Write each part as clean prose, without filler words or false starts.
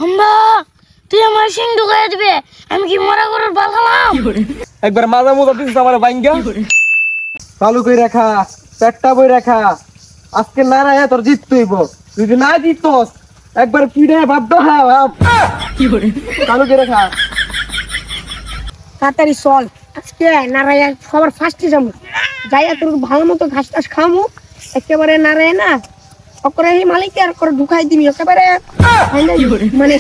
হাম্বা তুই আমার সিং ঢুকাই দিবে, আমি কি মরা গরুর বাল খালাম? একবার মাজা মুদা দিছিস আমার বাইঙ্গা চালু কই রাখা পেটটা বই রাখা আজকে না না তোর জিততে হইব। তুই যদি না জিতস একবার পিড়ে ভাবদ হ্যাঁ ভাব কি করে চালু কই রাখা তাড়াতাড়ি চল, আজকে নারায় সবার ফার্স্টে যাবো, যাইয়া তোর ভালো মতো ঘাস টাস খামু একেবারে নারায় না ওকরে মালিক আর করে ঢুকাই দিবি একেবারে মানে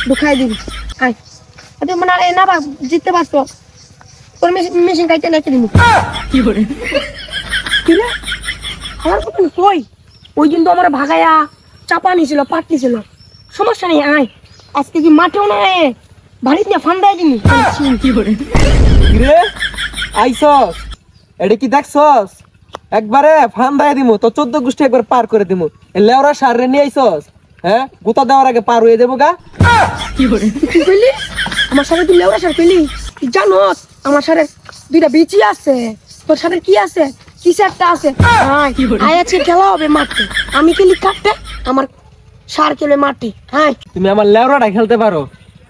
ঢুকাই দিবি। আয় মানে না বা জিততে পারছো তোর মেশিন কাইতে লেখে দিবি কি করে কি রে আমার কথা কই ওই দিন তো আমার ভাগায়া চাপা নিছিল পাট নিছিল, সমস্যা নেই আয় আজকে কি মাঠেও না বাড়িতে না ফান্দাই দিবি কি করে রে আইসস এটা কি দেখছস একবারে ফান্দাই দিমু তো 14 গোষ্ঠী একবার পার করে দিমু লেওরা সারে নিয়ে আইসস হ্যাঁ গোতা দেওয়ার আগে পার হয়ে দেবো গা কি করে কি কইলি আমার সাথে তুই লেওরা সার কইলি তুই জানোস আমার সাথে দুইটা বিচি আছে তোর সাথে কি আছে কিছু একটা আছে আয় আজকে খেলা হবে মাঠে আমি খেলি কাটতে আমার সার খেলে মাঠে। হ্যাঁ তুমি আমার লেওরাটা খেলতে পারো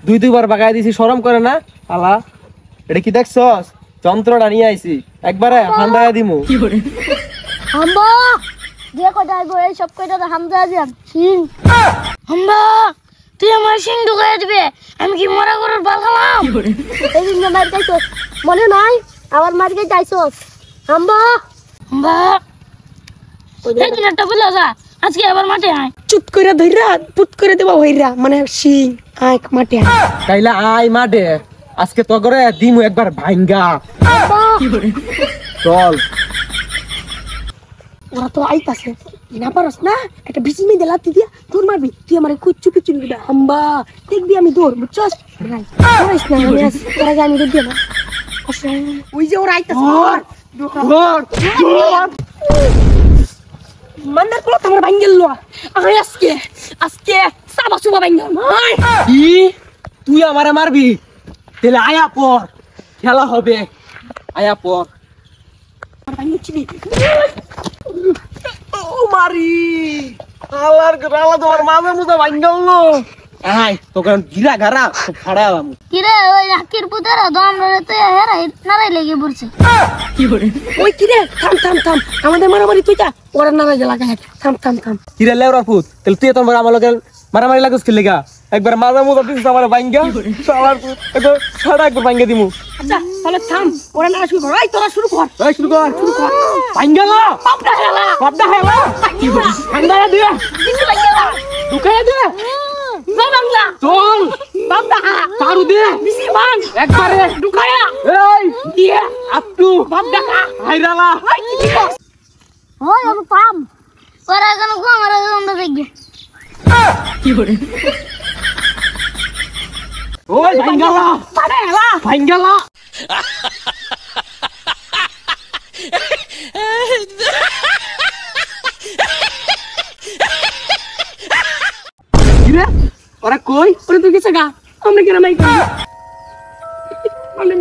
দুইবার বাগাই দিছি শরম করে না আলা এটা কি দেখছস যন্ত্রটা নিয়ে আইছি একবারে ফান্দাই দিমু কি করে হাম্বা যে কয়টা গো এই সব কয়টা তো হামজা দিলাম সিং। হাম্বা তুই আমার সিং ঢুকাই দিবে, আমি কি মরা গরুর বাল খালাম? এই দিন মার খাইছস মনে নাই আবার মার খাই যাইছস হাম্বা হাম্বা এই দিনটা বলে যা আজকে আবার মাঠে আয়। চুপ করে ধইরা পুট করে দেবা হইরা মানে সিং আয় মাঠে আয় কাইলা আই মাঠে আজকে তো করে দিমু একবার ভাঙ্গা কি করে চল ওরা তো আইতাছে না পারস না একটা বিচি মে দিলা দিয়া তোর মারবি তুই আমারে কুচু কুচু দিবা হাম্বা দেখবি আমি দৌড় বুঝছস রাই করিস না আমি আজ তোরা জানি দিবি না ওই যে ওরা আইতাছে মান্দার পোলা তোমার ভাঙ্গেল লো আয় আজকে আজকে সাবা সুবা ভাঙ্গেল কি তুই আমারে মারবি তাহলে আয়া পর খেলা হবে আয়া পর ভাঙ্গিছিলি ও মারি আলার গালা তোমার মাঝে মুদা ভাঙ্গল আই তো কারণ গিরা গারা তো ফাড়ালাম কি রে ওই আকির পুতারা দম ধরে হেরাই নারাই লেগে পড়ছে কি করে ওই কি রে থাম থাম থাম আমাদের মারামারি তুই যা ওরা না লাগা লাগা থাম থাম থাম কি রে লেওরা ফুট তাহলে তুই তোমার আমার লগে মারামারি লাগুস কি লাগা একবার মাঝে মুদা দিছিস আমার ভাঙ্গা শালার ফুট একবার ছাড়া একবার ভাঙ্গা দিমু আচ্ছা তাহলে থাম ওরা না শুরু কর এই তোরা শুরু কর এই শুরু কর ভাঙ্গা লা বাপটা হেলা কি করে ভাঙ্গা দে কিছু লাগেলা ঢুকায় দে না বাংলা চল বাপদা চারু দে বিসি মান একবারে ঢুকায়া এই দিয়ে আটটু বাপদা হাইরালা ওই কি কর ওই আমি পাম ওরা কেন গো আমার আমরা দেখবে কি করে ওই ভাঙ্গালা পারে হেলা ভাঙ্গালা কিরে ওরা কই ওরে তুই গেছে গা আমরা কেন মাইক আমরা